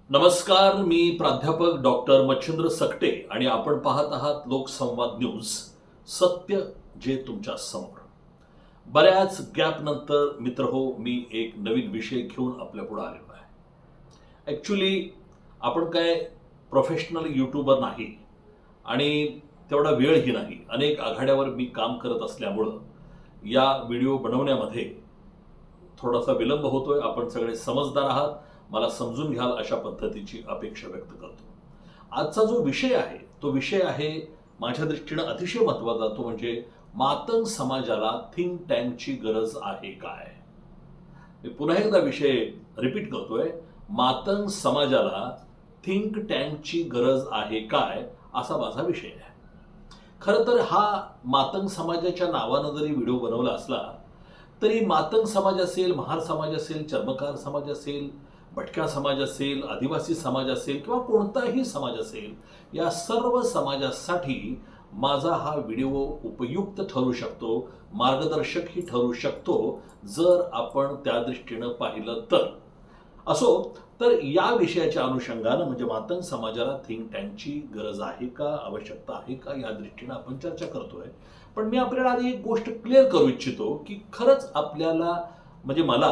नमस्कार, मी प्राध्यापक डॉक्टर मच्छिंद्र सकटे आणि आपण पाहत आहात लोकसंवाद न्यूज. सत्य जे तुमच्या समोर. बऱ्याच गॅप नंतर मित्र हो, मी एक नवीन विषय घेऊन आपल्या पुढे आलेलो आहे. ॲक्च्युली आपण काय प्रोफेशनल यूट्यूबर नाही आणि तेवढा वेळही नाही. अनेक आघाड्यावर मी काम करत असल्यामुळं या व्हिडिओ बनवण्यामध्ये थोडासा विलंब होतोय. आपण सगळे समजदार आहात, मला समजून घ्याल अशा पद्धतीची अपेक्षा व्यक्त करतो. आजचा जो विषय आहे तो विषय आहे माझ्या दृष्टीनं अतिशय महत्त्वाचा. तो म्हणजे मातंग समाजाला थिंक टँकची गरज आहे काय. मी पुन्हा एकदा विषय रिपीट करतोय. मातंग समाजाला थिंक टँकची गरज आहे काय, असा माझा विषय आहे. खरं तर हा मातंग समाजाच्या नावानं जरी व्हिडिओ बनवला असला तरी मातंग समाज असेल, महार समाज असेल, चर्मकार समाज असेल, भटक्या समाज असेल, आदिवासी समाज असेल किंवा कोणताही समाज असेल, या सर्व समाजासाठी माझा हा व्हिडिओ उपयुक्त ठरू शकतो, मार्गदर्शकही ठरू शकतो, जर आपण त्या दृष्टीनं पाहिलं तर. असो, तर या विषयाच्या अनुषंगानं म्हणजे मातंग समाजाला थिंक टँकची गरज आहे का, आवश्यकता आहे का, या दृष्टीनं आपण चर्चा करतोय. पण मी आपल्याला आधी एक गोष्ट क्लिअर करू इच्छितो की खरंच आपल्याला म्हणजे मला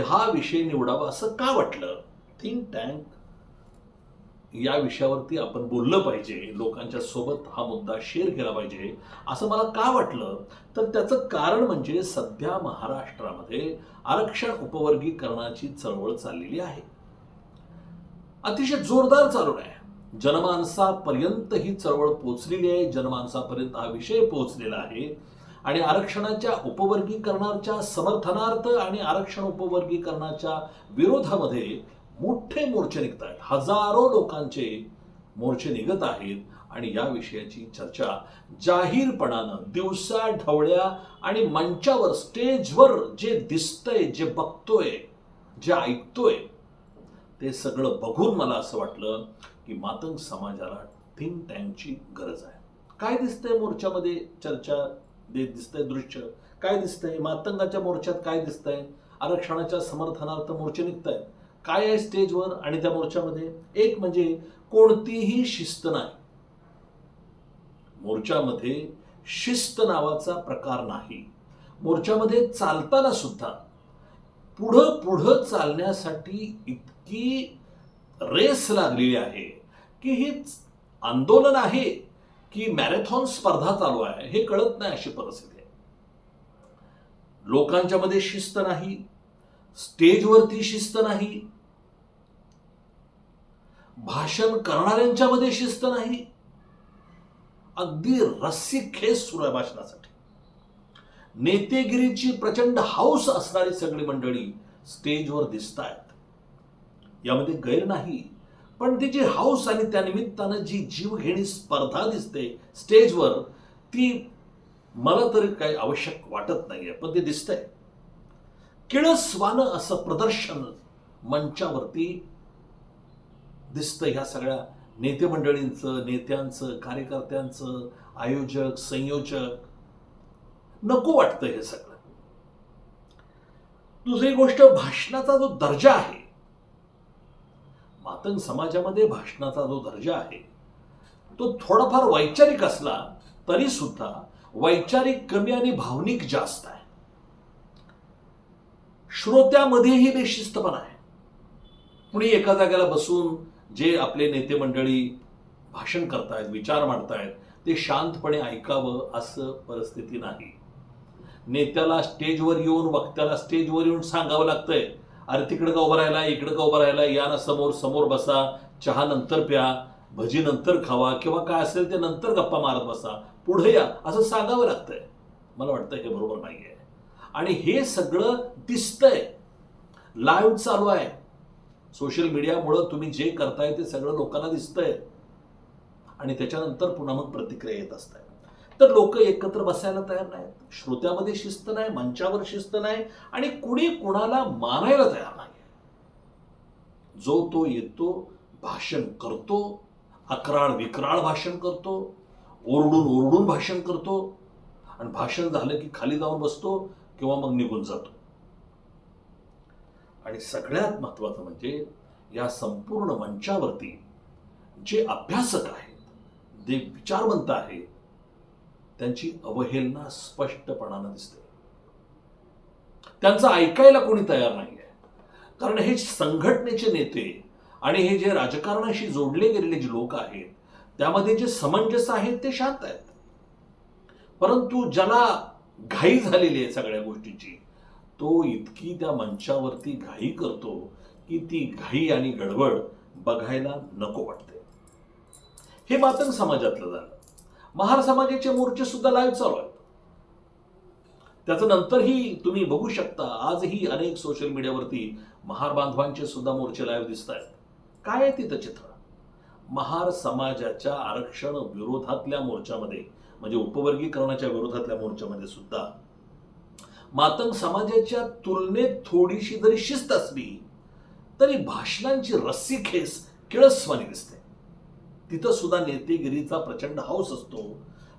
हा विषय निवडावा असं का वाटलं. थिंक टँक या विषयावरती आपण बोललं पाहिजे, लोकांच्या सोबत हा मुद्दा शेअर केला पाहिजे असं मला का वाटलं. तर त्याचं कारण म्हणजे सध्या महाराष्ट्रामध्ये आरक्षण उपवर्गीकरणाची चळवळ चाललेली आहे. अतिशय जोरदार चालू आहे. जनमानसापर्यंत ही चळवळ पोहोचलेली आहे, जनमानसापर्यंत हा विषय पोहोचलेला आहे आणि आरक्षणाच्या उपवर्गीकरणाच्या समर्थनार्थ आणि आरक्षण उपवर्गीकरणाच्या विरोधामध्ये मोठे मोर्चे निघत आहेत. हजारो लोकांचे मोर्चे निघत आहेत आणि या विषयाची चर्चा जाहीरपणानं दिवसा ढवळ्या आणि मंचावर स्टेजवर जे दिसतंय, जे बघतोय, जे ऐकतोय, ते सगळं बघून मला असं वाटलं की मातंग समाजाला थिंक टँकची गरज आहे. काय दिसतंय मोर्चामध्ये, चर्चा दिसतंय, दृश्य काय दिसतंय, मातंगाच्या मोर्चात काय दिसतंय, आरक्षणाच्या समर्थनार्थ मोर्चे निघतायत, काय आहे स्टेजवर आणि त्या मोर्चामध्ये. एक म्हणजे कोणतीही शिस्त नाही. मोर्चामध्ये शिस्त नावाचा प्रकार नाही. मोर्चामध्ये चालताना सुद्धा पुढं पुढं चालण्यासाठी इतकी रेस लागलेली आहे की ही आंदोलन आहे की मॅरेथॉन स्पर्धा चालू आहे हे कळत नाही अशी परिस्थिती आहे. लोकांच्या मध्ये शिस्त नाही, स्टेजवरती शिस्त नाही, भाषण करणाऱ्यांच्या मध्ये शिस्त नाही. अगदी रस्सीखेच सुरू आहे भाषणासाठी. नेतेगिरीची प्रचंड हौस असणारी सगळी मंडळी स्टेजवर दिसत आहेत, यामध्ये गैर नाही. पण ती जी हौस आणि त्या निमित्तानं जी जीवघेणी स्पर्धा दिसते स्टेजवर, ती मला तरी काही आवश्यक वाटत नाहीये, पण ते दिसतंय. किळसवानं असं प्रदर्शन मंचावरती दिसतंय ह्या सगळ्या नेते मंडळींचं, नेत्यांचं, कार्यकर्त्यांचं, आयोजक, संयोजक. नको वाटतं हे सगळं. दुसरी गोष्ट, भाषणाचा जो दर्जा आहे, मातंग समाजामध्ये भाषणाचा जो दर्जा आहे तो थोडाफार वैचारिक असला तरी सुद्धा वैचारिक कमी आणि भावनिक जास्त आहे. श्रोत्यामध्येही बेशिस्तपणा आहे. कुणी एका जागेला बसून जे आपले नेते मंडळी भाषण करतायत, विचार मांडतायत, ते शांतपणे ऐकावं असं परिस्थिती नाही. नेत्याला स्टेजवर येऊन, वक्त्याला स्टेजवर येऊन सांगावं लागतंय, अरे तिकडे का उभं राहिला, इकडे का उभं राहिला, या ना समोर, समोर बसा, चहा नंतर प्या, भजी नंतर खावा किंवा काय असेल ते नंतर गप्पा मारत बसा, पुढे या, असं सांगावं लागतंय. मला वाटतं हे बरोबर नाहीये. आणि हे सगळं दिसतंय, लाईव्ह चालू आहे. सोशल मीडियामुळं तुम्ही जे करताय ते सगळं लोकांना दिसतंय आणि त्याच्यानंतर पुन्हा मग प्रतिक्रिया येत असतात. तर लोक एकत्र बसायला तयार नाहीत. श्रोत्यामध्ये शिस्त नाही, मंचावर शिस्त नाही आणि कुणी कुणाला मानायला तयार नाही. जो तो येतो, भाषण करतो, अकराळ विक्राळ भाषण करतो, ओरडून ओरडून भाषण करतो आणि भाषण झालं की खाली जाऊन बसतो किंवा मग निघून जातो. आणि सगळ्यात महत्त्वाचं म्हणजे या संपूर्ण मंचावरती जे अभ्यासक आहेत, जे विचारवंत आहेत, त्यांची अवहेलना स्पष्टपणानं दिसते. त्यांचं ऐकायला कोणी तयार नाही आहे. कारण हे संघटनेचे नेते आणि हे जे राजकारणाशी जोडले गेलेले जे लोक आहेत, त्यामध्ये जे समंजस आहेत ते शांत आहेत. परंतु ज्याला घाई झालेली आहे सगळ्या गोष्टीची, तो इतकी त्या मंचावरती घाई करतो की ती घाई आणि गडबड बघायला नको वाटते. हे मातंग समाजातलं झालं. महार समाजाचे मोर्चे सुद्धा लाईव्ह चालू आहेत. त्याचं नंतरही तुम्ही बघू शकता, आजही अनेक सोशल मीडियावरती महार बांधवांचे सुद्धा मोर्चे लाईव्ह दिसत आहेत. काय आहे तिथं चित्र? महार समाजाच्या आरक्षण विरोधातल्या मोर्चामध्ये, म्हणजे उपवर्गीकरणाच्या विरोधातल्या मोर्चामध्ये सुद्धा मातंग समाजाच्या तुलनेत थोडीशी जरी शिस्त असली तरी भाषणांची रस्सीखेस किळसवानी दिसते. तिथं सुद्धा नेतेगिरीचा प्रचंड हौस असतो.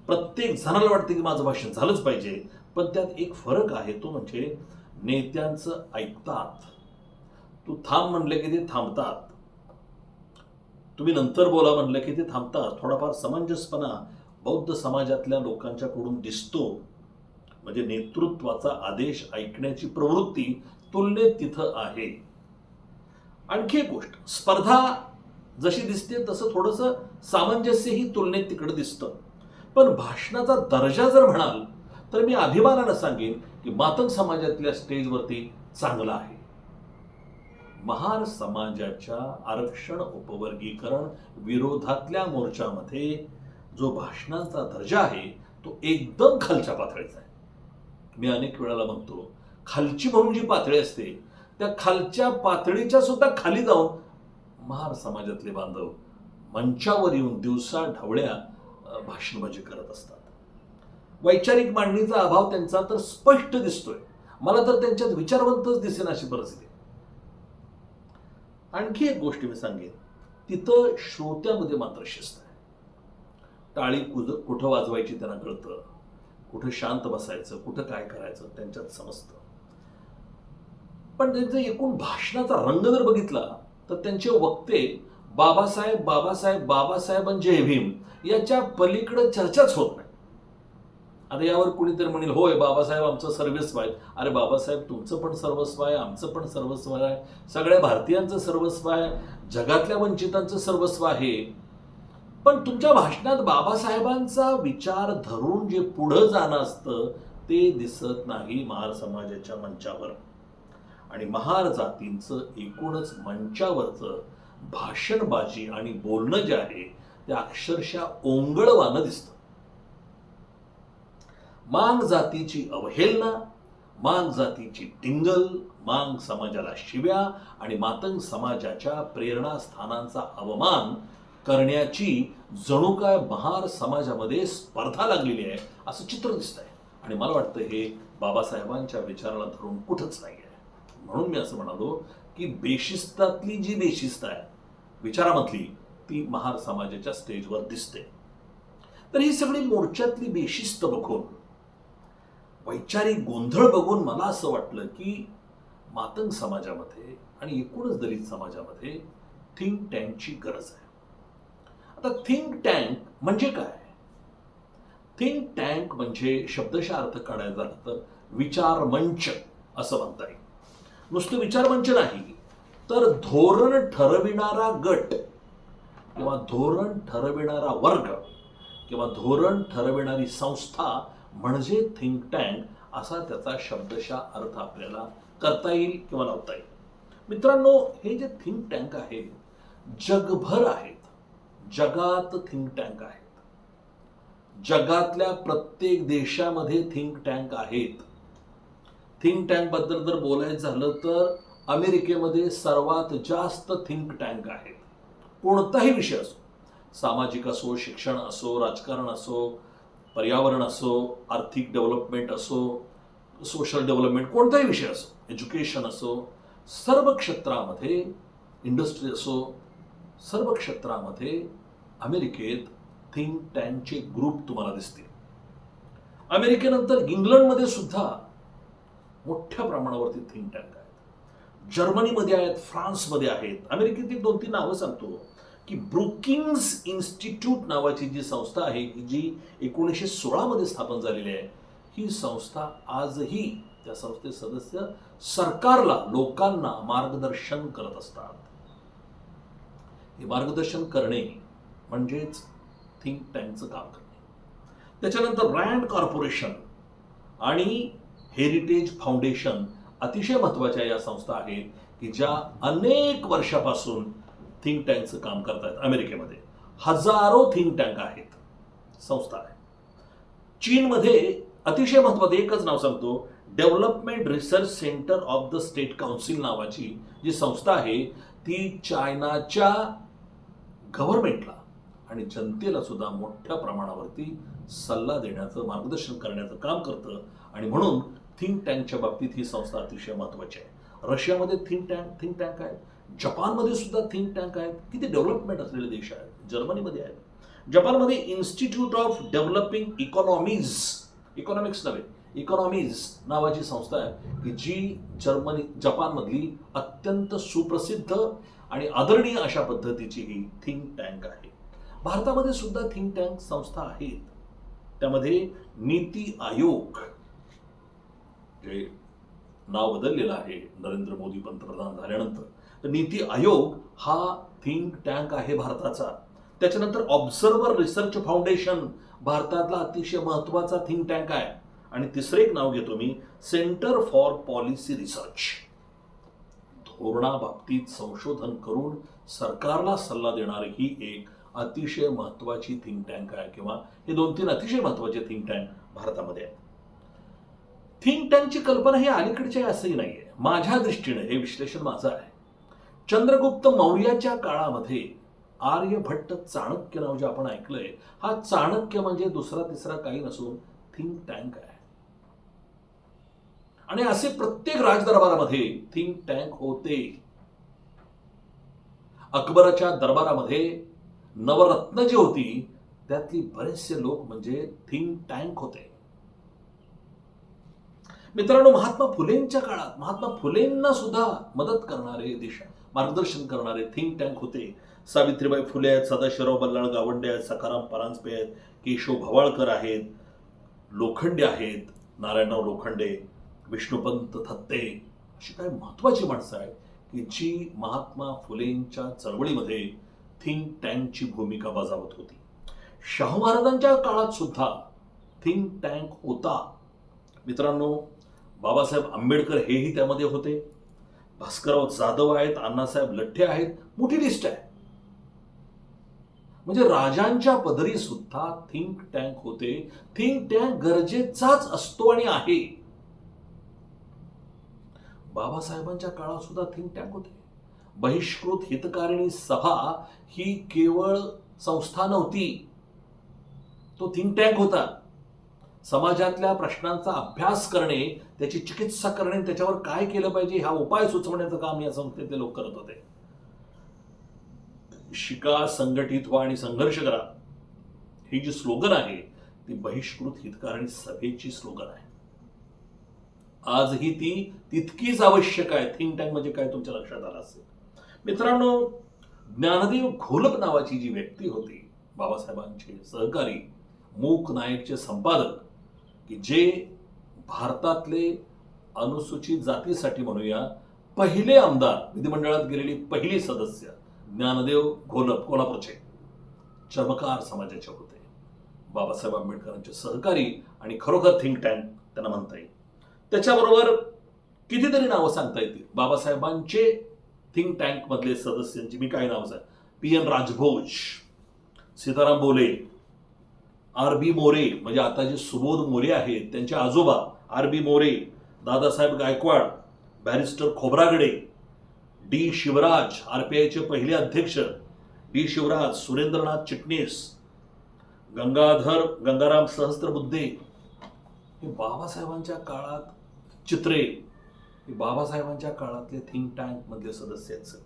प्रत्येक जणाला वाटतं की माझं भाषण झालंच पाहिजे. पण त्यात एक फरक आहे, तो म्हणजे नेत्यांचं ऐकतात. तू थांब म्हणले की ते थांबतात. तुम्ही नंतर बोला म्हणलं की ते थांबतात. थोडाफार समंजसपणा बौद्ध समाजातल्या लोकांच्याकडून दिसतो. म्हणजे नेतृत्वाचा आदेश ऐकण्याची प्रवृत्ती तुलनेत तिथं आहे. आणखी एक गोष्ट, स्पर्धा जशी दिसते तसं थोडंसं सामंजस्यही तुलनेत तिकडे दिसतं. पण भाषणाचा दर्जा जर म्हणाल तर मी अभिमानानं सांगेन की मातंग समाजातल्या स्टेजवरती चांगला आहे. महार समाजाच्या आरक्षण उपवर्गीकरण विरोधातल्या मोर्चामध्ये जो भाषणांचा दर्जा आहे तो एकदम खालच्या पातळीचा आहे. मी अनेक वेळाला म्हणतो, खालची म्हणून जी पातळी असते त्या खालच्या पातळीच्या सुद्धा खाली जाऊन महार समाजातले बांधव मंचावर येऊन दिवसा ढवळ्या भाषणबाजी करत असतात. वैचारिक मांडणीचा अभाव त्यांचा तर स्पष्ट दिसतोय. मला तर त्यांच्यात विचारवंतच दिसेन अशी परिस्थिती. आणखी एक गोष्ट मी सांगेन, तिथं श्रोत्यामध्ये मात्र शिस्त आहे. टाळी कुठं वाजवायची त्यांना कळतं, कुठं शांत बसायचं, कुठं काय करायचं त्यांच्यात समजतं. पण त्यांचं एकूण भाषणाचा रंग जर बघितला तर त्यांचे वक्ते बाबासाहेब बाबासाहेब बाबासाहेब आणि जय भीम याच्या पलीकडे चर्चाच होत नाही. आता यावर कुणीतरी म्हणेल, होय बाबासाहेब आमचं सर्वस्व आहे. अरे बाबासाहेब तुमचं पण सर्वस्व आहे, आमचं पण सर्वस्व आहे, सगळ्या भारतीयांचं सर्वस्व आहे, जगातल्या वंचितांचं सर्वस्व आहे. पण तुमच्या भाषणात बाबासाहेबांचा विचार धरून जे पुढं जाणं असतं ते दिसत नाही महार समाजाच्या मंचावर. आणि महार जातींचं एकूणच मंचावरचं भाषणबाजी आणि बोलणं जे आहे ते अक्षरशः ओंगळवानं दिसतं. मांग जातीची अवहेलना, मांग जातीची टिंगल, मांग समाजाला शिव्या आणि मातंग समाजाच्या प्रेरणास्थानांचा अवमान करण्याची जणू काय महार समाजामध्ये स्पर्धा लागलेली आहे असं चित्र दिसतंय. आणि मला वाटतं हे बाबासाहेबांच्या विचाराला धरून कुठंच नाही आहे. म्हणून मी असं म्हणालो की बेशिस्तातली जी बेशिस्त आहे विचारामधली ती महार समाजाच्या स्टेजवर दिसते. तर ही सगळी मोर्चातली बेशिस्त बघून, वैचारिक गोंधळ बघून मला असं वाटलं की मातंग समाजामध्ये आणि एकूणच दलित समाजामध्ये थिंक टँकची गरज आहे. आता थिंक टँक म्हणजे काय? थिंक टँक म्हणजे शब्दशः अर्थ काढायचा झाला तर विचार मंच असं म्हणता येईल. नुसतं विचार मंच नाही तर धोरण ठरविणारा गट किंवा धोरण ठरविणारा वर्ग किंवा धोरण ठरविणारी संस्था म्हणजे थिंक टँक असा त्याचा शब्दशः अर्थ आपल्याला करता येईल किंवा लावता येईल. मित्रांनो, हे जे थिंक टँक आहे जगभर आहेत. जगात थिंक टँक आहेत. जगातल्या प्रत्येक देशामध्ये थिंक टँक आहेत. थिंक टँक बद्दल जर बोलायचं झालं तर अमेरिकेमध्ये सर्वात जास्त थिंक टँक आहेत. कोणताही विषय असो, सामाजिक असो, शिक्षण असो, राजकारण असो, पर्यावरण असो, आर्थिक डेव्हलपमेंट असो, सोशल डेव्हलपमेंट, कोणताही विषय असो, एज्युकेशन असो, सर्व क्षेत्रामध्ये, इंडस्ट्री असो, सर्व क्षेत्रामध्ये अमेरिकेत थिंक टँकचे ग्रुप तुम्हाला दिसतील. अमेरिकेनंतर इंग्लंडमध्ये सुद्धा मोठ्या प्रमाणावरती थिंक टँक आहेत. जर्मनीमध्ये आहेत, फ्रान्समध्ये आहेत. अमेरिकेतील 2-3 नावं सांगतो की ब्रुकिंग्स इन्स्टिट्यूट नावाची जी संस्था आहे की जी 1916 मध्ये स्थापन झालेली आहे, ही संस्था आजही त्या संस्थेचे सदस्य सरकारला, लोकांना मार्गदर्शन करत असतात. हे मार्गदर्शन करणे म्हणजेच थिंक टँकचं काम करणे. त्याच्यानंतर रँड कॉर्पोरेशन आणि हेरिटेज फाउंडेशन अतिशय महत्त्वाच्या या संस्था आहेत की ज्या अनेक वर्षापासून थिंक टँकचं काम करत आहेत. अमेरिकेमध्ये हजारो थिंक टँक आहेत, संस्था आहे. चीनमध्ये अतिशय महत्त्वाचं एकच नाव सांगतो, development research centre of the state council नावाची जी संस्था आहे ती चायनाच्या गव्हर्नमेंटला आणि जनतेला सुद्धा मोठ्या प्रमाणावरती सल्ला देण्याचं, मार्गदर्शन करण्याचं काम करतं. आणि म्हणून थिंक टँकच्या बाबतीत ही संस्था अतिशय महत्त्वाची आहे. रशियामध्ये थिंक टँक आहेत, जपानमध्ये सुद्धा थिंक टँक आहेत. किती डेव्हलपमेंट असलेले देश आहेत. जर्मनीमध्ये आहेत. जपानमध्ये इन्स्टिट्यूट ऑफ डेव्हलपिंग इकॉनॉमिक्स नावाची संस्था आहे की जी जपानमधली अत्यंत सुप्रसिद्ध आणि आदरणीय अशा पद्धतीची ही थिंक टँक आहे. भारतामध्ये सुद्धा थिंक टँक संस्था आहेत. त्यामध्ये नीती आयोग, जे नाव बदललेलं आहे नरेंद्र मोदी पंतप्रधान झाल्यानंतर, तर नीती आयोग हा थिंक टँक आहे भारताचा. त्याच्यानंतर ऑब्झर्वर रिसर्च फाउंडेशन भारतातला अतिशय महत्त्वाचा थिंक टँक आहे. आणि तिसरं एक नाव घेतो मी, सेंटर फॉर पॉलिसी रिसर्च, धोरणाबाबतीत संशोधन करून सरकारला सल्ला देणारी ही एक अतिशय महत्त्वाची थिंक टँक आहे, किंवा हे 2-3 अतिशय महत्त्वाचे थिंक टँक भारतामध्ये आहेत. थिंक टँकची कल्पना ही अलीकडची आहे असंही नाहीये. माझ्या दृष्टीने हे विश्लेषण माझं आहे. चंद्रगुप्त मौर्याच्या काळामध्ये आर्यभट्ट चाणक्य नाव जे आपण ऐकलंय, हा चाणक्य म्हणजे दुसरा तिसरा काही नसून थिंक टँक आहे. आणि असे प्रत्येक राजदरबारामध्ये थिंक टँक होते. अकबराच्या दरबारामध्ये नवरत्न जी होती त्यातली बरेचसे लोक म्हणजे थिंक टँक होते. मित्रांनो, महात्मा फुलेंच्या काळात महात्मा फुलेंना सुद्धा मदत करणारे, मार्गदर्शन करणारे थिंक टँक होते. सावित्रीबाई फुले आहेत, सदाशिवराव बल्लाळ गावंडे आहेत, सखाराम परांजपे आहेत, केशव भवाळकर आहेत, लोखंडे आहेत, नारायणराव लोखंडे, विष्णुपंत थत्ते, अशी काही महत्त्वाची माणसं आहेत की जी महात्मा फुलेंच्या चळवळीमध्ये थिंक टँकची भूमिका बजावत होती. शाहू महाराजांच्या काळात सुद्धा थिंक टँक होता. मित्रांनो, बाबासाहेब आंबेडकर हेही त्यामध्ये होते. भास्करराव जाधव आहेत, अण्णासाहेब लठ्ठे आहेत, मोठी लिस्ट आहे. म्हणजे राजांच्या पदरी सुद्धा थिंक टँक होते. थिंक टँक गरजेचाच असतो आणि आहे. बाबासाहेबांच्या काळात सुद्धा थिंक टँक होते. बहिष्कृत हितकारिणी सभा ही केवळ संस्था नव्हती, तो थिंक टँक होता. समाजातल्या प्रश्नांचा अभ्यास करणे, त्याची चिकित्सा करणे, त्याच्यावर काय केलं पाहिजे हा उपाय सुचवण्याचं काम या संस्थेतले लोक करत होते. शिका, संघटित व्हा आणि संघर्ष करा, ही जी स्लोगन आहे ती बहिष्कृत हितकारिणी सभेची स्लोगन आहे. आजही ती तितकीच आवश्यक आहे. थिंक टँक म्हणजे काय तुमच्या लक्षात आलं असेल. मित्रांनो, ज्ञानदेव घोलप नावाची जी व्यक्ती होती, बाबासाहेबांचे सहकारी, मूक नायकचे संपादक, की जे भारतातले अनुसूचित जातीसाठी म्हणूया पहिले आमदार, विधिमंडळात गेलेली पहिली सदस्य ज्ञानदेव घोलप, कोल्हापूरचे चर्मकार समाजाचे होते. बाबासाहेब आंबेडकरांचे सहकारी आणि खरोखर थिंक टँक त्यांना म्हणता येईल. त्याच्याबरोबर कितीतरी नावं सांगता येतील बाबासाहेबांचे थिंक टँक मधले सदस्यांची. मी काय नावं सांग, पी.एन. राजभोज, सीताराम बोले, आर.बी. मोरे, म्हणजे आता जे सुबोध मोरे आहेत त्यांचे आजोबा R B. More, Dadasaheb Gaikwad, barrister Khobragade, D. Shivraj, आरपीआयचे पहिले अध्यक्ष डी. शिवराज, सुरेंद्रनाथ चिटणीस, गंगाराम सहस्त्रबुद्धे, हे बाबासाहेबांच्या काळात चित्रे, हे बाबासाहेबांच्या काळातले थिंक टँक मधले सदस्य आहेत सगळे.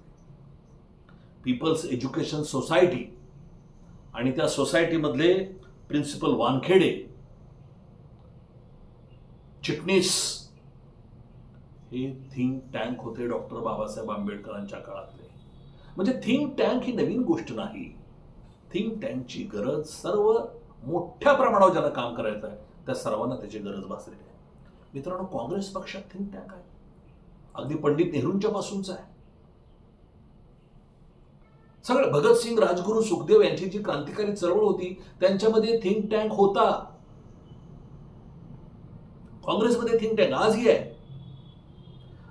पीपल्स एज्युकेशन सोसायटी आणि त्या सोसायटीमधले प्रिन्सिपल वानखेडे, चिटणीस, हे थिंक टँक होते डॉक्टर बाबासाहेब आंबेडकरांच्या काळातले. म्हणजे थिंक टँक ही नवीन गोष्ट नाही. थिंक टँकची गरज सर्व मोठ्या प्रमाणावर ज्याला काम करायचं आहे त्या सर्वांना त्याची गरज भासलेली आहे. मित्रांनो, काँग्रेस पक्षात थिंक टँक आहे, अगदी पंडित नेहरूंच्या पासूनचा आहे. सगळं भगतसिंग, राजगुरू, सुखदेव यांची जी क्रांतिकारी चळवळ होती त्यांच्यामध्ये थिंक टँक होता. काँग्रेसमध्ये थिंक टँक आजही आहे.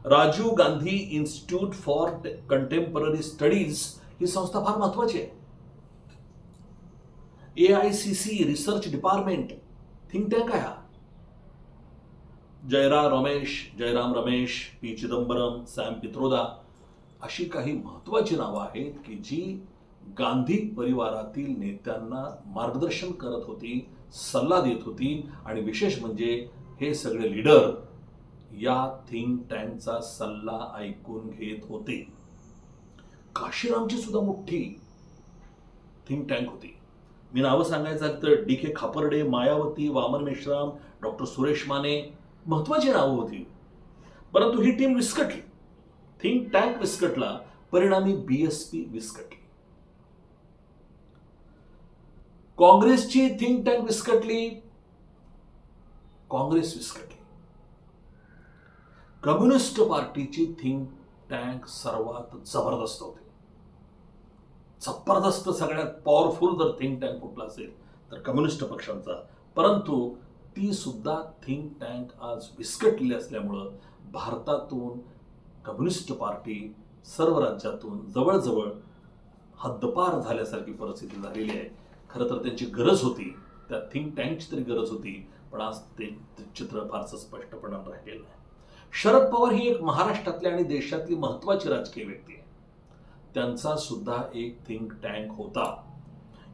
Rajiv Gandhi institute for contemporary studies ही संस्था फार महत्वाची आहे. AICC research department think tank आहे हा. जयराम रमेश, पी चिदंबरम, सॅम पित्रोदा अशी काही महत्वाची नावं आहेत की जी गांधी परिवारातील नेत्यांना मार्गदर्शन करत होती, सल्ला देत होती. आणि विशेष म्हणजे हे सगळे लीडर या थिंक टँकचा सल्ला ऐकून घेत होते. काशीरामची सुद्धा मोठी थिंक टँक होती. मी नावं सांगायचं तर DK खापर्डे, मायावती, वामन मेश्राम, डॉक्टर सुरेश माने महत्वाची नावं होती. परंतु ही टीम विस्कटली. थिंक टँक विस्कटला, परिणामी BSP विस्कटली. काँग्रेसची थिंक टँक विस्कटली, काँग्रेस विस्कटली. कम्युनिस्ट पार्टीची थिंक टँक सर्वात जबरदस्त होती. जबरदस्त सगळ्यात पॉवरफुल जर थिंक टँक कुठला असेल तर कम्युनिस्ट पक्षांचा. परंतु ती सुद्धा थिंक टँक आज विस्कटलेली असल्यामुळं भारतातून कम्युनिस्ट पार्टी सर्व राज्यातून जवळजवळ हद्दपार झाल्यासारखी परिस्थिती झालेली आहे. खरं तर त्यांची गरज होती, त्या थिंक टँकची तरी गरज होती, पण आज ते चित्र फारसं स्पष्टपणे राहिलेलं नाही. शरद पवार ही एक महाराष्ट्रातली आणि देशातली महत्वाची राजकीय व्यक्ती आहे. त्यांचा सुद्धा एक थिंक टँक होता.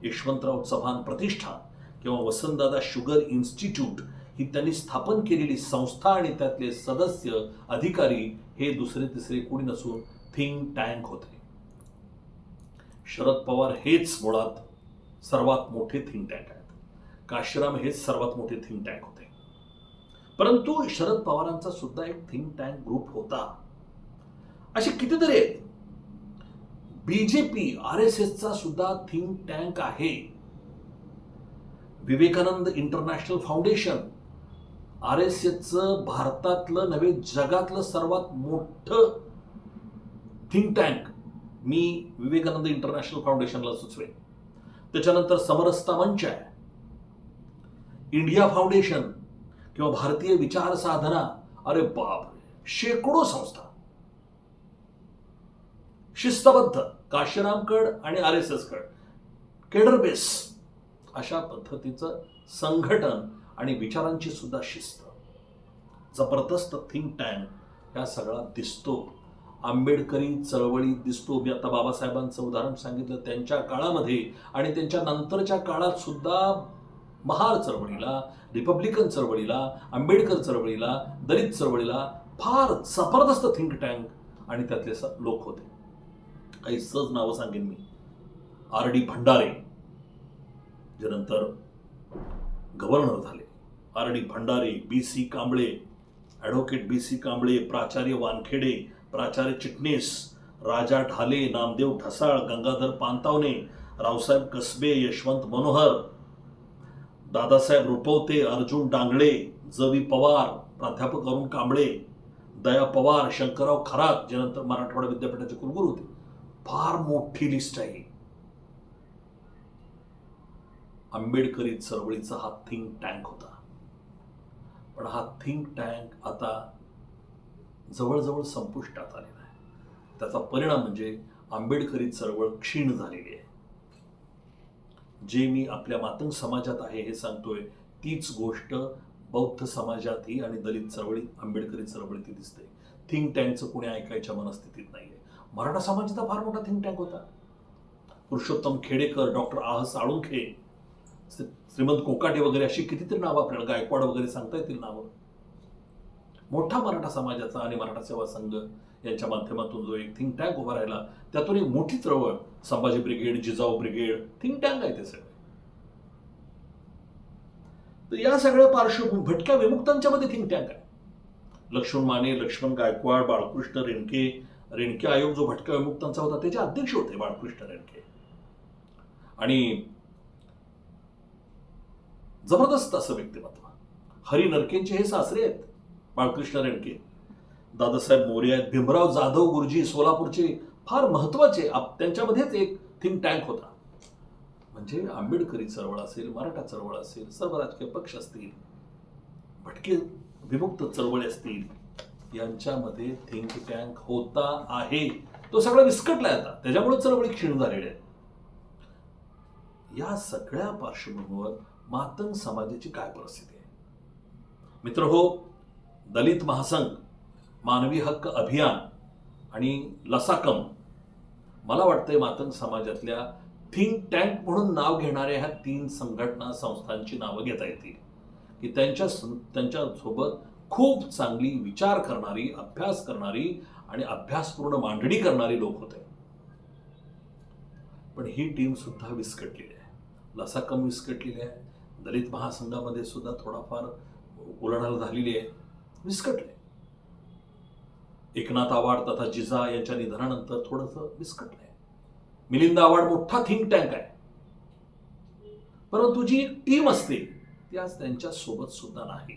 यशवंतराव चव्हाण प्रतिष्ठान किंवा वसंतदादा शुगर इन्स्टिट्यूट ही त्यांनी स्थापन केलेली संस्था आणि त्यातले सदस्य, अधिकारी हे दुसरे तिसरे कोणी नसून थिंक टँक होते. शरद पवार हेच मुळात सर्वात मोठे थिंक टँक आहेत. काशीराम हेच सर्वात मोठे थिंक टँक होते. परंतु शरद पवारांचा सुद्धा एक थिंक टँक ग्रुप होता. असे कितीतरी आहेत. BJP, RSSचा सुद्धा थिंक टँक आहे. विवेकानंद इंटरनॅशनल फाउंडेशन, RSSचं भारतातलं नव्हे जगातलं सर्वात मोठं थिंक टँक मी विवेकानंद इंटरनॅशनल फाउंडेशनला सुचवेन. त्याच्यानंतर समरसता मंच आहे, इंडिया फाउंडेशन किंवा भारतीय विचार साधना. अरे बाप, शेकडो संस्था शिस्तबद्ध काशीरामकड आणि RSSकड केडर बेस अशा पद्धतीचं संघटन आणि विचारांची सुद्धा शिस्त. जबरदस्त थिंक टँक ह्या सगळा दिसतो. आंबेडकरी चळवळीत दिसतो. मी आता बाबासाहेबांचं उदाहरण सांगितलं, त्यांच्या काळामध्ये आणि त्यांच्या नंतरच्या काळात सुद्धा महार चळवळीला, रिपब्लिकन चळवळीला, आंबेडकर चळवळीला, दलित चळवळीला फार जबरदस्त थिंक टँक आणि त्यातले लोक होते. काही सहज नावं सांगेन मी. RD भंडारे जे नंतर गव्हर्नर झाले, RD Bhandare, BC Kamble, advocate BC Kamble, प्राचार्य वानखेडे, प्राचार्य चिटणीस, राजा ढाले, नामदेव ढसाळ, गंगाधर पानतावणे, रावसाहेब कसबे, यशवंत मनोहर, दादासाहेब रुपवते, अर्जुन डांगळे, जवी पवार, प्राध्यापक अरुण कांबळे, दया पवार, शंकरराव खरात जे नंतर मराठवाडा विद्यापीठाचे कुलगुरू होते. फार मोठी लिस्ट आहे. आंबेडकरी चळवळीचा हा थिंक टँक होता. पण हा थिंक टँक आता जवळजवळ संपुष्टात आलेला आहे. त्याचा परिणाम म्हणजे आंबेडकरी चळवळ क्षीण झालेली आहे. जे मी आपल्या मातंग समाजात आहे हे सांगतोय, तीच गोष्ट बौद्ध समाजातही आणि दलित चळवळीत, आंबेडकरी चळवळीत दिसते. थिंक टँकचं कोणी ऐकायच्या मनस्थितीत नाहीये. मराठा समाजाचा फार मोठा थिंक टँक होता. पुरुषोत्तम खेडेकर, डॉक्टर आह साळुंखे, श्रीमंत कोकाटे वगैरे अशी कितीतरी नावं आपल्याला, गायकवाड वगैरे सांगता येतील नावं. मोठा मराठा समाजाचा आणि मराठा सेवा संघ यांच्या माध्यमातून जो एक थिंक टँक उभा राहिला, त्यातून एक मोठी चळवळ, Sambhaji brigade, Jijau brigade, think tank आहे ते सगळे. तर या सगळ्या पार्श्वभूमी भटक्या विमुक्तांच्या मध्ये थिंक टँक आहे. लक्ष्मण माने, लक्ष्मण गायकवाड, बाळकृष्ण रेणके. रेणके आयोग जो भटक्या विमुक्तांचा होता त्याचे अध्यक्ष होते बाळकृष्ण रेणके. आणि जबरदस्त असं व्यक्तिमत्व. हरी नरकेंचे हे सासरे आहेत बाळकृष्ण रेणके. दादासाहेब मोरे आहेत, भीमराव जाधव गुरुजी सोलापूरचे फार महत्वाचे. त्यांच्यामध्येच एक थिंक टँक होता. म्हणजे आंबेडकरी चळवळ असेल, मराठा चळवळ असेल, सर्व राजकीय पक्ष असतील, भटके विमुक्त चळवळी असतील, यांच्यामध्ये थिंक टँक होता आहे. तो सगळा विस्कटलाय आता, त्याच्यामुळे चळवळी क्षीण झालेली आहे. या सगळ्या पार्श्वभूमीवर मातंग समाजाची काय परिस्थिती आहे मित्र हो. दलित महासंघ, मानवी हक्क अभियान आणि लसाकम, मला वाटतंय मातंग समाजातल्या थिंक टँक म्हणून नाव घेणाऱ्या ह्या 3 संघटना संस्थांची नावं घेता येतील की त्यांच्यासोबत खूप चांगली विचार करणारी, अभ्यास करणारी आणि अभ्यासपूर्ण मांडणी करणारी लोक होते. पण ही टीम सुद्धा विस्कटलेली आहे. लसाकम विस्कटलेली आहे. दलित महासंघामध्ये सुद्धा थोडाफार उलाढाल झालेली आहे, विस्कटले. एकनाथ आवाड तथा जिजा यांच्या निधनानंतर थोडंसं विस्कटलंय. मिलिंद आवाड मोठा थिंक टँक आहे, परंतु जी एक टीम असते ती आज त्यांच्या सोबत सुद्धा नाही.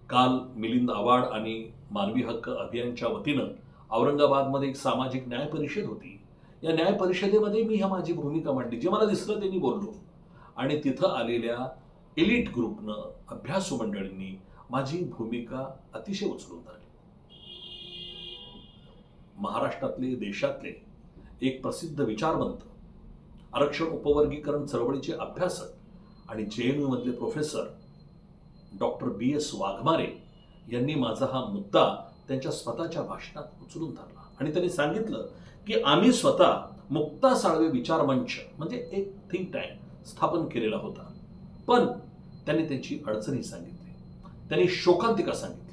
काल मिलिंद आवाड आणि मानवी हक्क अभियानच्या वतीनं औरंगाबादमध्ये एक सामाजिक न्याय परिषद होती. या न्याय परिषदेमध्ये मी माझी भूमिका मांडली, जे मला दिसलं त्यांनी बोललो. आणि तिथं आलेल्या एलिट ग्रुपनं, अभ्यासू मंडळींनी माझी भूमिका अतिशय उचलून धरली. महाराष्ट्रातले, देशातले एक प्रसिद्ध विचारवंत, आरक्षण उपवर्गीकरण चळवळीचे अभ्यासक आणि JNU मधले प्रोफेसर डॉक्टर BS वाघमारे यांनी माझा हा मुद्दा त्यांच्या स्वतःच्या भाषणात उचलून धरला. आणि त्यांनी सांगितलं की आम्ही स्वतः मुक्ता साळवे विचार मंच म्हणजे एक थिंक टँक स्थापन केलेला होता. पण त्यांनी त्यांची अडचणी सांगितली, त्यांनी शोकांतिका सांगितली,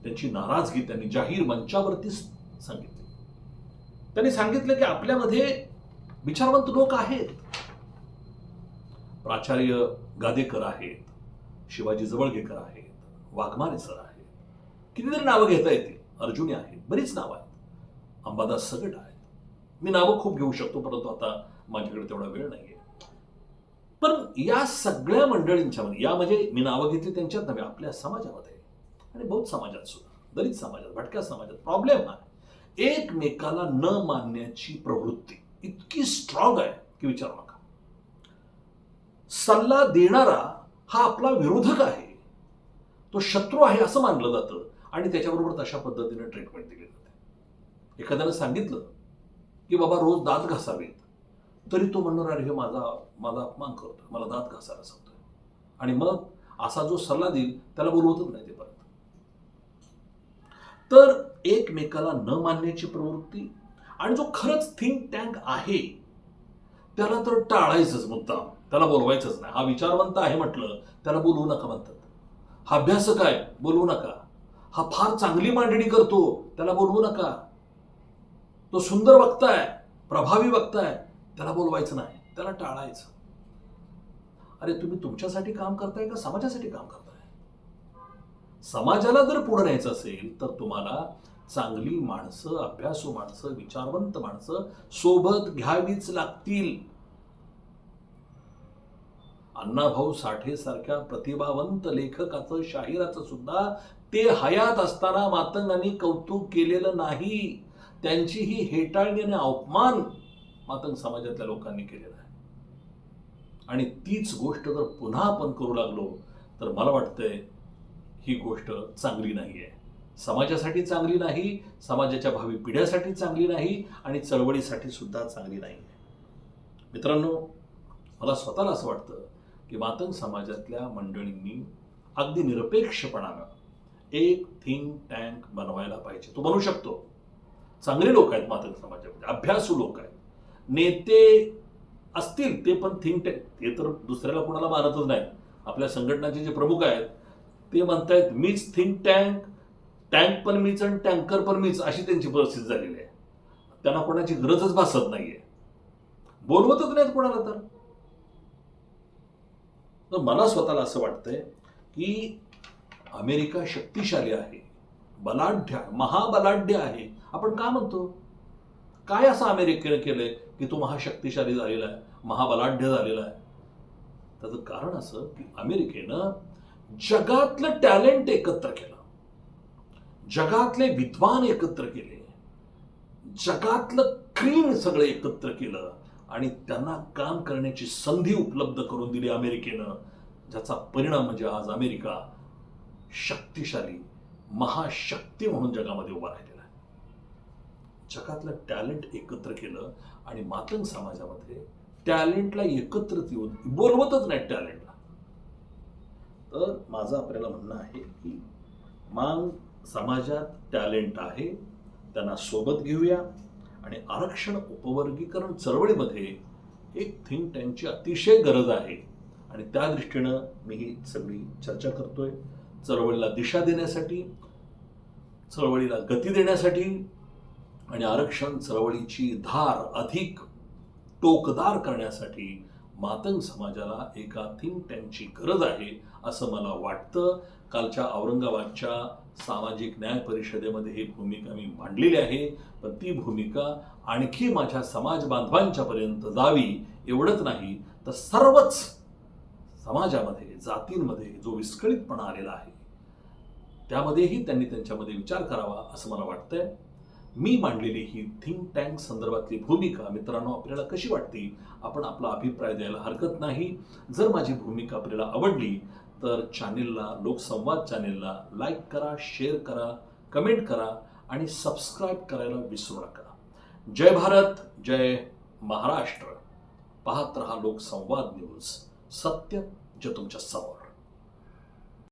त्यांची नाराजगी त्यांनी जाहीर मंचावरती सांगितली. त्यांनी सांगितलं की आपल्यामध्ये विचारवंत लोक आहेत. प्राचार्य गादेकर आहेत, शिवाजी जवळगेकर आहेत, वाघमारे सर आहेत, कितीतरी नावं घेता येतील, अर्जुनी आहेत, बरीच नावं आहेत, अंबादास सगट आहेत. मी नावं खूप घेऊ शकतो, परंतु आता माझ्याकडे तेवढा वेळ नाहीये. पण या सगळ्या मंडळींच्या मध्ये, या म्हणजे मी नावं घेतली त्यांच्यात नव्हे, आपल्या समाजामध्ये आणि बौद्ध समाजात सुद्धा, दलित समाजात, भटक्या समाजात प्रॉब्लेम आहे. एकमेकाला न मानण्याची प्रवृत्ती इतकी स्ट्रॉंग आहे की विचारू नका. सल्ला देणारा हा आपला विरोधक आहे, तो शत्रू आहे असं मानलं जातं आणि त्याच्याबरोबर तशा पद्धतीने ट्रीटमेंट दिली जाते. एखाद्यानं सांगितलं की बाबा रोज दात घासावेत, तरी तो म्हणणार अरे हे माझा अपमान करतो, मला दात घासायला सांगतोय. आणि मग असा जो सल्ला देईल त्याला बोलवतच नाही ते परत. तर एकमेकाला न मानण्याची प्रवृत्ती आणि जो खरंच थिंक टँक आहे त्याला तर टाळायचंच मुद्दाम, त्याला बोलवायचंच नाही. हा विचारवंत आहे म्हटलं त्याला बोलवू नका म्हणतात. हा अभ्यासक आहे बोलवू नका. हा फार चांगली मांडणी करतो त्याला बोलवू नका. तो सुंदर वक्ता आहे, प्रभावी वक्ता आहे, त्याला बोलवायचं नाही, त्याला टाळायचं. अरे तुम्ही तुमच्यासाठी काम करताय का समाजासाठी काम करताय? समाजाला जर पुढे न्यायचं असेल तर तुम्हाला चांगली माणसं, अभ्यासू माणसं, विचारवंत माणसं सोबत घ्यावीच लागतील. अण्णाभाऊ साठे सारख्या प्रतिभावंत लेखकाचं, शाहिराचं सुद्धा ते हयात असताना मातंगांनी कौतुक केलेलं नाही. त्यांची ही हेटाळणी आणि अपमान मातंग समाजातल्या लोकांनी केलेला आहे. आणि तीच गोष्ट जर पुन्हा आपण करू लागलो तर मला वाटतंय ही गोष्ट चांगली नाही आहे. समाजासाठी चांगली नाही, समाजाच्या भावी पिढ्यासाठी चांगली नाही आणि चळवळीसाठी सुद्धा चांगली नाही. मित्रांनो, मला स्वतःला असं वाटतं की मातंग समाजातल्या मंडळींनी अगदी निरपेक्षपणानं एक थिंक टँक बनवायला पाहिजे. तो बनवू शकतो. चांगले लोक आहेत मातंग समाजामध्ये, अभ्यासू लोक आहेत, नेते असतील ते पण थिंक टँक, ते तर दुसऱ्याला कोणाला मानतच नाही. आपल्या संघटनाचे जे प्रमुख आहेत ते म्हणतायत मीच थिंक टँक, टँक पण मीच आणि टँकर पण मीच, अशी त्यांची परिस्थिती झालेली आहे. त्यांना कोणाची गरजच भासत नाहीये, बोलवतच नाहीत कोणाला. तर मला स्वतःला असं वाटतंय की अमेरिका शक्तिशाली आहे, बलाढ्य, महाबलाढ्य आहे. आपण का म्हणतो? काय असं अमेरिकेने केलंय की तो महाशक्तिशाली झालेला आहे, महाबलाढ्य झालेला आहे? त्याचं कारण असं की अमेरिकेनं जगातलं टॅलेंट एकत्र केलं, जगातले विद्वान एकत्र केले, जगातलं क्रीम सगळं एकत्र केलं आणि त्यांना काम करण्याची संधी उपलब्ध करून दिली अमेरिकेनं, ज्याचा परिणाम म्हणजे आज अमेरिका शक्तिशाली महाशक्ती म्हणून जगामध्ये उभा राहिलेला आहे. जगातलं टॅलेंट एकत्र केलं आणि मातंग समाजामध्ये टॅलेंटला एकत्रित येऊन बोलवतच नाही टॅलेंटला. तर माझं आपल्याला म्हणणं आहे की मांग समाजात टॅलेंट आहे, त्यांना सोबत घेऊया आणि आरक्षण उपवर्गीकरण चळवळीमध्ये एक थिंक टँकची अतिशय गरज आहे आणि त्या दृष्टीनं मी ही सगळी चर्चा करतोय. चळवळीला दिशा देण्यासाठी, चळवळीला गती देण्यासाठी आणि आरक्षण चळवळीची धार अधिक टोकदार करण्यासाठी मातंग समाजाला एका थिंक टँकची गरज आहे असं मला वाटतं. कालच्या औरंगाबादच्या सामाजिक न्याय परिषदेमध्ये ही भूमिका मी मांडलेली आहे, पण ती भूमिका आणखी माझ्या समाज बांधवांच्या पर्यंत जावी एवढंच नाही तर सर्वच समाजामध्ये, जातींमध्ये जो विस्कळीतपणा आलेला आहे त्यामध्येही त्यांनी त्यांच्यामध्ये विचार करावा असं मला वाटतंय. मी मांडलेली ही थिंक टँक संदर्भातली भूमिका मित्रांनो आपल्याला कशी वाटते? आपण आपला अभिप्राय द्यायला हरकत नाही. जर माझी भूमिका आपल्याला आवडली तर चॅनेलला, लोकसंवाद चॅनेलला लाईक करा, शेअर करा, कमेंट करा आणि सबस्क्राईब करायला विसरू नका. जय भारत, जय महाराष्ट्र. पाहत रहा लोकसंवाद न्यूज, सत्य जे तुमच्या समोर.